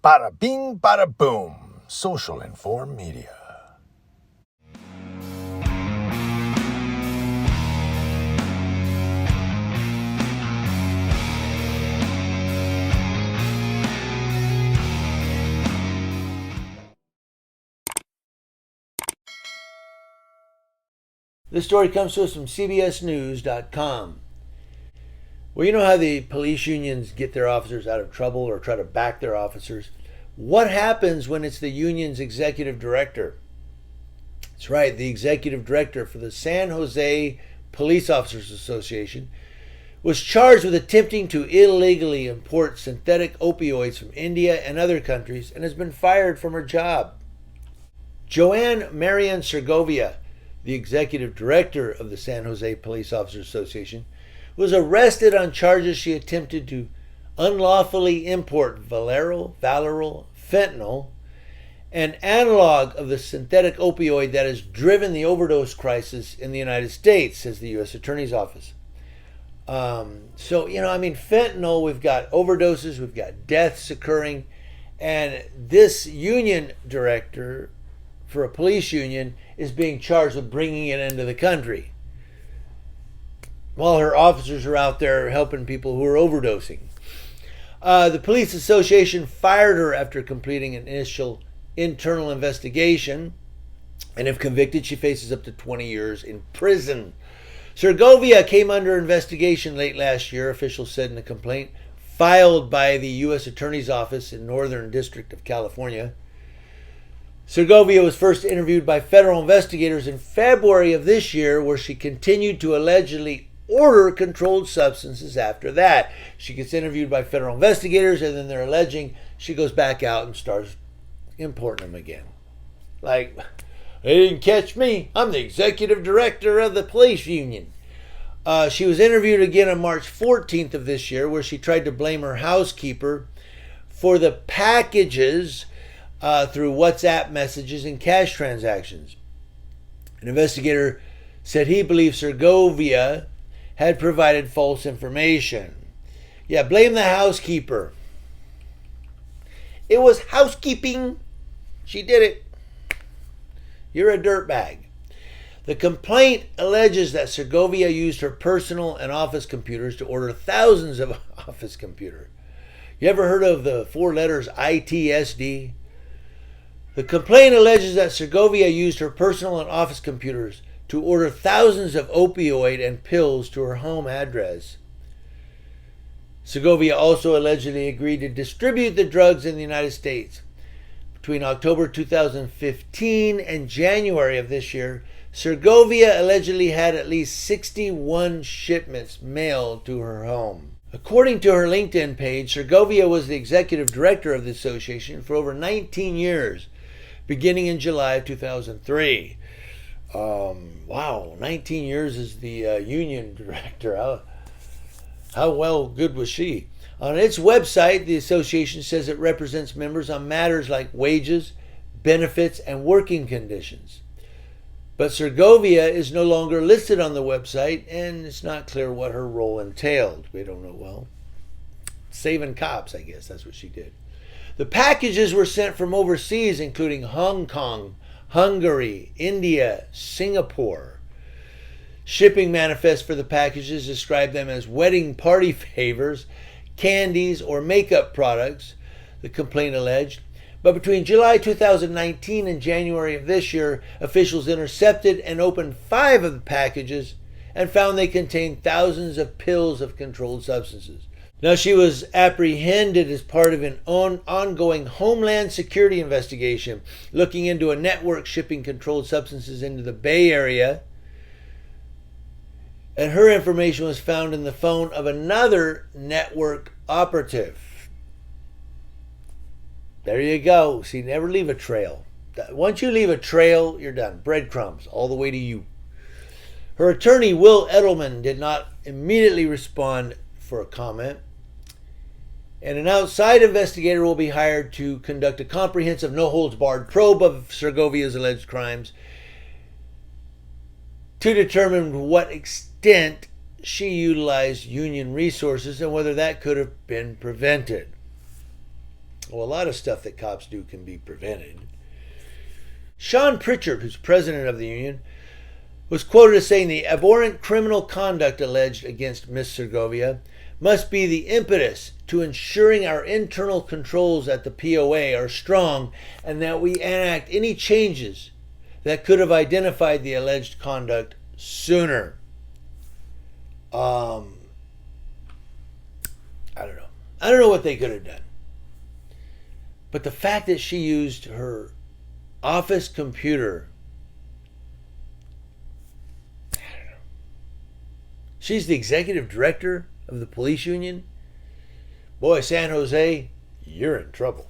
Bada bing, bada boom. Social Inform Media. This story comes to us from CBSNews.com. Well, you know how the police unions get their officers out of trouble or try to back their officers? What happens when it's the union's executive director? That's right, the executive director for the San Jose Police Officers Association was charged with attempting to illegally import synthetic opioids from India and other countries and has been fired from her job. Joanne Marian Segovia, the executive director of the San Jose Police Officers Association, was arrested on charges she attempted to unlawfully import Valeral, fentanyl, an analog of the synthetic opioid that has driven the overdose crisis in the United States, says the U.S. Attorney's Office. Fentanyl, we've got overdoses, we've got deaths occurring, and this union director for a police union is being charged with bringing it into the country while her officers are out there helping people who are overdosing. The police association fired her after completing an initial internal investigation, and if convicted, she faces up to 20 years in prison. Segovia came under investigation late last year, officials said in a complaint filed by the U.S. Attorney's Office in Northern District of California. Segovia was first interviewed by federal investigators in February of this year, where she continued to allegedly order controlled substances after that. She gets interviewed by federal investigators, and then they're alleging she goes back out and starts importing them again. Like, they didn't catch me. I'm the executive director of the police union. She was interviewed again on March 14th of this year, where she tried to blame her housekeeper for the packages through WhatsApp messages and cash transactions. An investigator said he believes Segovia had provided false information. Yeah, blame the housekeeper. It was housekeeping. She did it. You're a dirtbag. The complaint alleges that Segovia used her personal and office computers to order thousands of office computers. You ever heard of the four letters ITSD? The complaint alleges that Segovia used her personal and office computers to order thousands of opioid and pills to her home address. Segovia also allegedly agreed to distribute the drugs in the United States. Between October 2015 and January of this year, Segovia allegedly had at least 61 shipments mailed to her home. According to her LinkedIn page, Segovia was the executive director of the association for over 19 years, beginning in July of 2003. Wow, 19 years as the union director. How good was she? On its website, the association says it represents members on matters like wages, benefits, and working conditions. But Segovia is no longer listed on the website, and it's not clear what her role entailed. We don't know. Well, saving cops, I guess that's what she did. The packages were sent from overseas, including Hong Kong, Hungary, India, Singapore. Shipping manifests for the packages describe them as wedding party favors, candies, or makeup products, the complaint alleged. But between July 2019 and January of this year, officials intercepted and opened 5 of the packages and found they contained thousands of pills of controlled substances. Now, she was apprehended as part of an ongoing Homeland Security investigation looking into a network shipping controlled substances into the Bay Area. And her information was found in the phone of another network operative. There you go. See, never leave a trail. Once you leave a trail, you're done. Breadcrumbs all the way to you. Her attorney, Will Edelman, did not immediately respond for a comment. And an outside investigator will be hired to conduct a comprehensive, no-holds-barred probe of Segovia's alleged crimes to determine to what extent she utilized union resources and whether that could have been prevented. Well, a lot of stuff that cops do can be prevented. Sean Pritchard, who's president of the union, was quoted as saying the abhorrent criminal conduct alleged against Miss Segovia must be the impetus to ensuring our internal controls at the POA are strong and that we enact any changes that could have identified the alleged conduct sooner. I don't know. I don't know what they could have done. But the fact that she used her office computer, I don't know. She's the executive director of the police union. Boy, San Jose, you're in trouble.